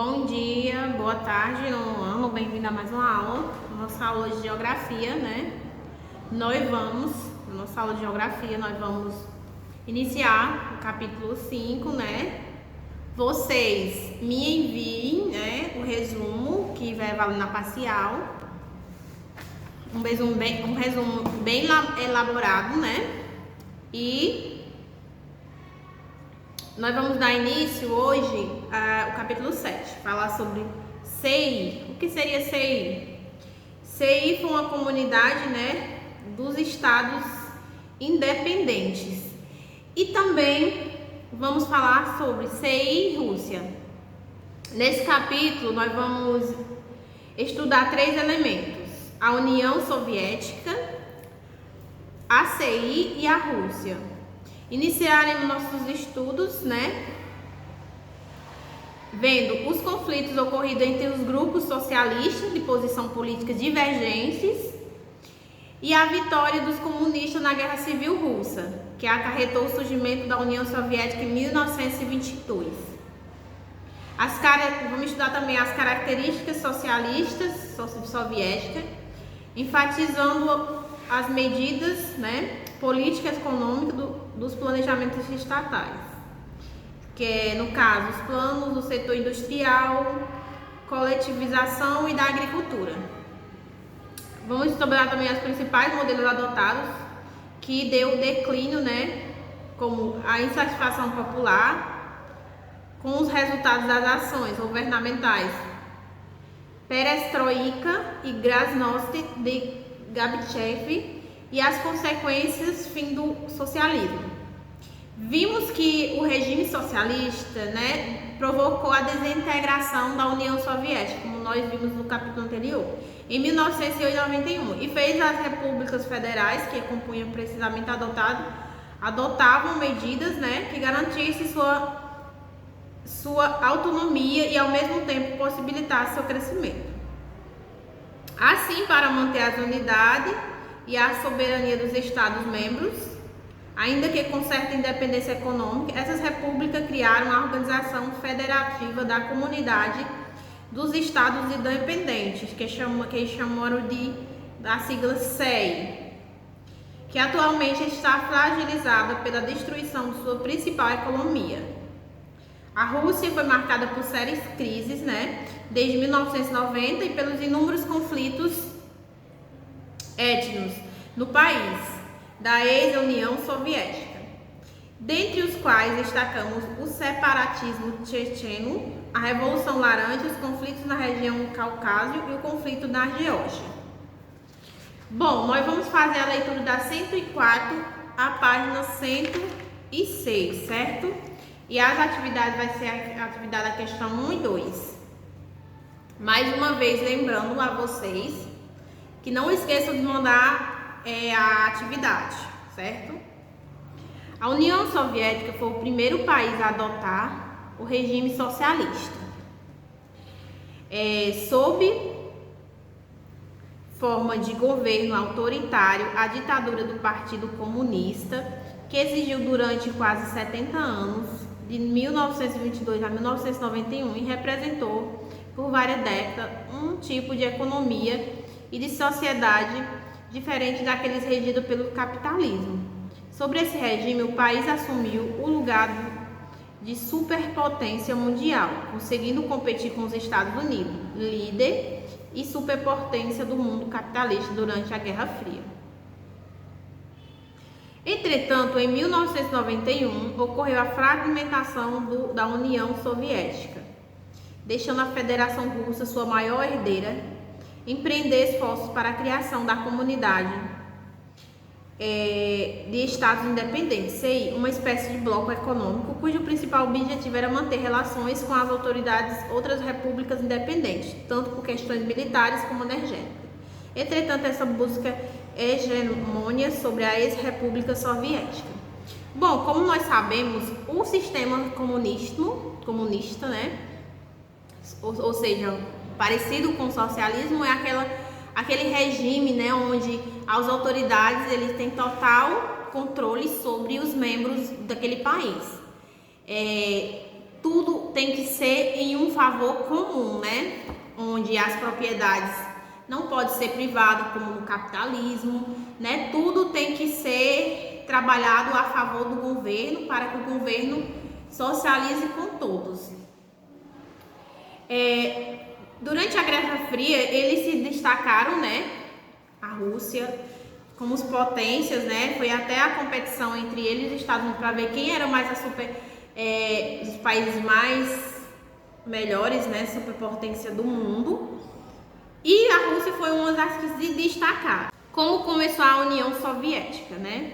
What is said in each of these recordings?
Bom dia, boa tarde, ano, bem-vindo a mais uma aula, nossa aula de geografia, né? Na nossa aula de geografia, nós vamos iniciar o capítulo 5, né? Vocês me enviem, né, o resumo que vai valer na parcial, um resumo bem elaborado, né? E nós vamos dar início hoje ao capítulo 7, falar sobre CI. O que seria CI? CI foi uma comunidade, né, dos estados independentes. E também vamos falar sobre CI e Rússia. Nesse capítulo nós vamos estudar 3 elementos: a União Soviética, a CI e a Rússia. Iniciaremos nossos estudos, né, vendo os conflitos ocorridos entre os grupos socialistas de posição política divergentes e a vitória dos comunistas na Guerra Civil Russa, que acarretou o surgimento da União Soviética em 1922. Vamos estudar também as características socialistas soviéticas, enfatizando as medidas, né, políticas econômicas dos planejamentos estatais, que é, no caso, os planos do setor industrial, coletivização e da agricultura. Vamos estudar também os principais modelos adotados que deu declínio, né, como a insatisfação popular com os resultados das ações governamentais Perestroika e Glasnost de Gorbachev e as consequências fim do socialismo. Vimos que o regime socialista, né, provocou a desintegração da União Soviética, como nós vimos no capítulo anterior, em 1991, e fez as repúblicas federais, que compunham precisamente adotavam medidas, né, que garantissem sua autonomia e ao mesmo tempo possibilitassem seu crescimento. Assim, para manter a unidade e a soberania dos Estados-membros, ainda que com certa independência econômica, essas repúblicas criaram a Organização Federativa da Comunidade dos Estados Independentes, que chamaram da sigla CEI, que atualmente está fragilizada pela destruição de sua principal economia. A Rússia foi marcada por sérias crises, né, desde 1990 e pelos inúmeros conflitos étnicos no país da ex-União Soviética, dentre os quais destacamos o separatismo checheno, a Revolução Laranja, os conflitos na região do Cáucaso e o conflito na Geórgia. Bom, nós vamos fazer a leitura da 104 à página 106, certo? E as atividades vai ser a atividade da questão 1 e 2. Mais uma vez, lembrando a vocês que não esqueçam de mandar a atividade, certo? A União Soviética foi o primeiro país a adotar o regime socialista, sob forma de governo autoritário, a ditadura do Partido Comunista, que exigiu durante quase 70 anos, de 1922 a 1991, e representou por várias décadas um tipo de economia e de sociedade diferente daqueles regidos pelo capitalismo. Sobre esse regime, o país assumiu o lugar de superpotência mundial, conseguindo competir com os Estados Unidos, líder e superpotência do mundo capitalista durante a Guerra Fria. Entretanto, em 1991, ocorreu a fragmentação da União Soviética, deixando a Federação Russa, sua maior herdeira, empreender esforços para a criação da Comunidade de Estados Independentes, CEI, uma espécie de bloco econômico cujo principal objetivo era manter relações com as outras repúblicas independentes, tanto por questões militares como energéticas. Entretanto, essa busca hegemônia sobre a ex-república soviética. Bom, como nós sabemos, o sistema comunista, né, ou seja, parecido com o socialismo, é aquele regime, né, onde as autoridades eles têm total controle sobre os membros daquele país. tudo tem que ser em um favor comum, né? Onde as propriedades não podem ser privadas, como no capitalismo, né? Tudo tem que ser trabalhado a favor do governo para que o governo socialize com todos. Durante a Guerra Fria, eles se destacaram, né? A Rússia, como as potências, né? Foi até a competição entre eles e os Estados Unidos para ver quem era mais os países mais melhores, né? Superpotência do mundo. E a Rússia foi uma das que se destacaram. Como começou a União Soviética, né?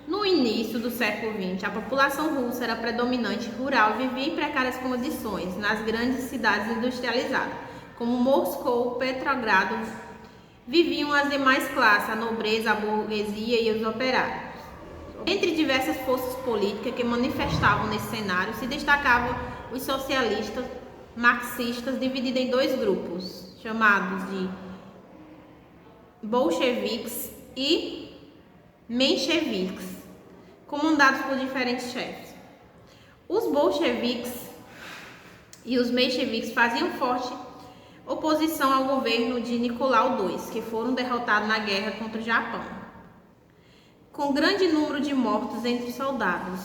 No início do século XX, a população russa era predominante rural e vivia em precárias condições nas grandes cidades industrializadas, como Moscou, Petrogrado. Viviam as demais classes, a nobreza, a burguesia e os operários. Entre diversas forças políticas que manifestavam nesse cenário, se destacavam os socialistas marxistas, divididos em dois grupos, chamados de bolcheviques e mencheviques, comandados por diferentes chefes. Os bolcheviques e os mencheviques faziam forte oposição ao governo de Nicolau II, que foram derrotados na guerra contra o Japão, com grande número de mortos entre soldados.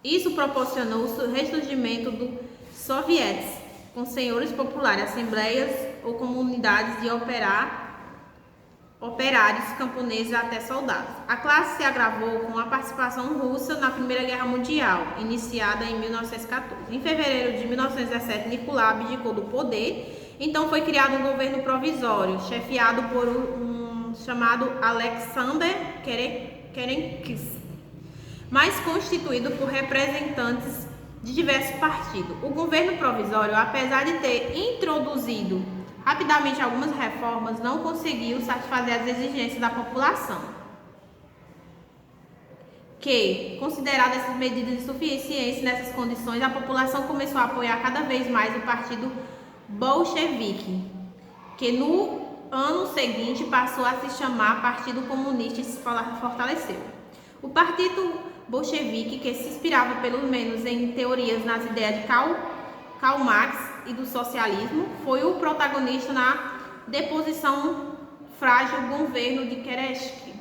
Isso proporcionou o ressurgimento dos sovietes, com senhores populares, assembleias ou comunidades de operários, camponeses até soldados. A classe se agravou com a participação russa na Primeira Guerra Mundial, iniciada em 1914. Em fevereiro de 1917, Nicolau abdicou do poder. Então foi criado um governo provisório, chefiado por um chamado Alexander Kerensky, mas constituído por representantes de diversos partidos. O governo provisório, apesar de ter introduzido rapidamente algumas reformas, não conseguiu satisfazer as exigências da população, que, consideradas essas medidas insuficientes nessas condições, a população começou a apoiar cada vez mais o partido bolchevique, que no ano seguinte passou a se chamar Partido Comunista e se fortaleceu. O partido bolchevique, que se inspirava pelo menos em teorias nas ideias de Karl Marx e do socialismo, foi o protagonista na deposição frágil do governo de Kerensky,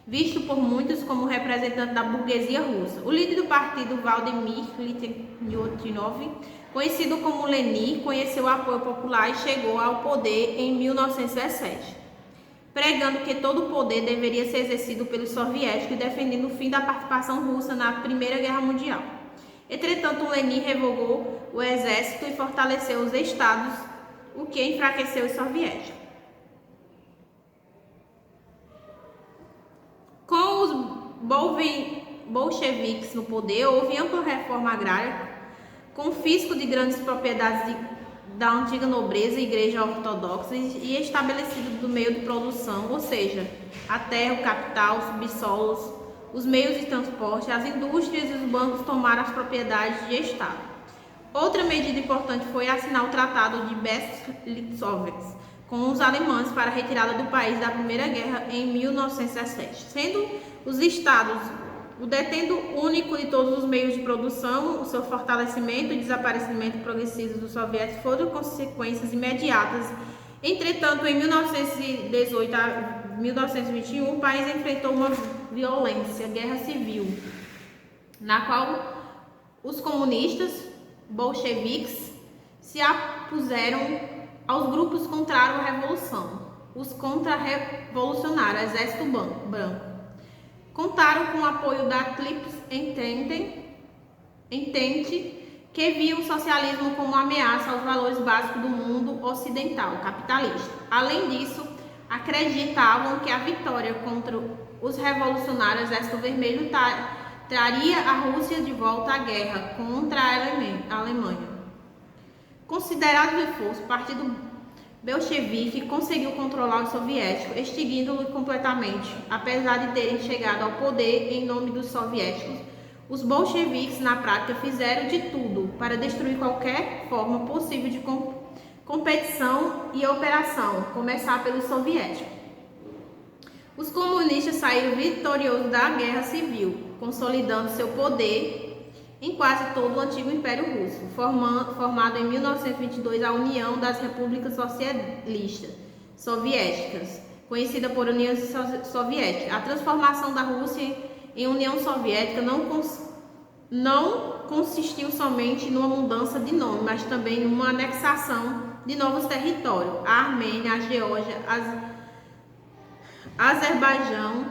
visto por muitos como representante da burguesia russa. O líder do partido, Vladimir Lyudinov, conhecido como Lenin, conheceu o apoio popular e chegou ao poder em 1917, pregando que todo o poder deveria ser exercido pelos soviéticos e defendendo o fim da participação russa na Primeira Guerra Mundial. Entretanto, Lenin revogou o exército e fortaleceu os estados, o que enfraqueceu os soviéticos. Com os bolcheviques no poder, houve ampla reforma agrária, confisco de grandes propriedades da antiga nobreza e igreja ortodoxa e estabelecido do meio de produção, ou seja, a terra, o capital, os subsolos, os meios de transporte, as indústrias e os bancos tomaram as propriedades de Estado. Outra medida importante foi assinar o Tratado de Brest-Litovsk com os alemães para a retirada do país da Primeira Guerra em 1917, sendo os estados o detento único de todos os meios de produção. O seu fortalecimento e desaparecimento progressivo dos soviéticos foram consequências imediatas. Entretanto, em 1918 a 1921, o país enfrentou uma violência, guerra civil, na qual os comunistas bolcheviques se opuseram aos grupos contra a revolução, os contra-revolucionários, Exército Branco. Contaram com o apoio da Clips Entente, que via o socialismo como uma ameaça aos valores básicos do mundo ocidental capitalista. Além disso, acreditavam que a vitória contra os revolucionários Exército Vermelho traria a Rússia de volta à guerra contra a Alemanha. Considerado reforço, o partido bolchevique conseguiu controlar os soviéticos, extinguindo-los completamente. Apesar de terem chegado ao poder em nome dos soviéticos, os bolcheviques, na prática, fizeram de tudo para destruir qualquer forma possível de competição e operação, começar pelos soviéticos. Os comunistas saíram vitoriosos da guerra civil, consolidando seu poder em quase todo o antigo Império Russo, formado em 1922 a União das Repúblicas Socialistas Soviéticas, conhecida por União Soviética. A transformação da Rússia em União Soviética não consistiu somente numa mudança de nome, mas também numa anexação de novos territórios: a Armênia, a Geórgia, Azerbaijão,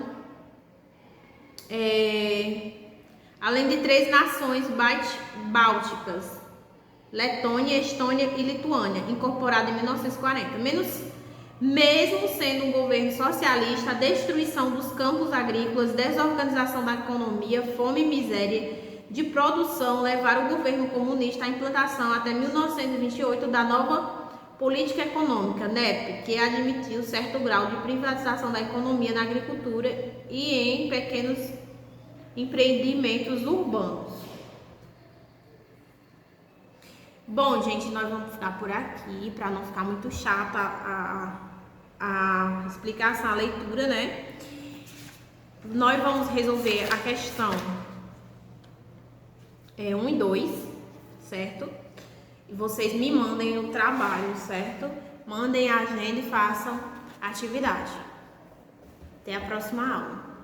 além de 3 nações bálticas: Letônia, Estônia e Lituânia, incorporada em 1940. Mesmo sendo um governo socialista, a destruição dos campos agrícolas, desorganização da economia, fome e miséria de produção levaram o governo comunista à implantação até 1928 da nova política econômica, NEP, que admitiu certo grau de privatização da economia na agricultura e em pequenos empreendimentos urbanos. Bom, gente, nós vamos ficar por aqui para não ficar muito chata a explicação, a leitura, né? Nós vamos resolver a questão 1 e 2, certo? E vocês me mandem o trabalho, certo? Mandem a agenda e façam a atividade. Até a próxima aula.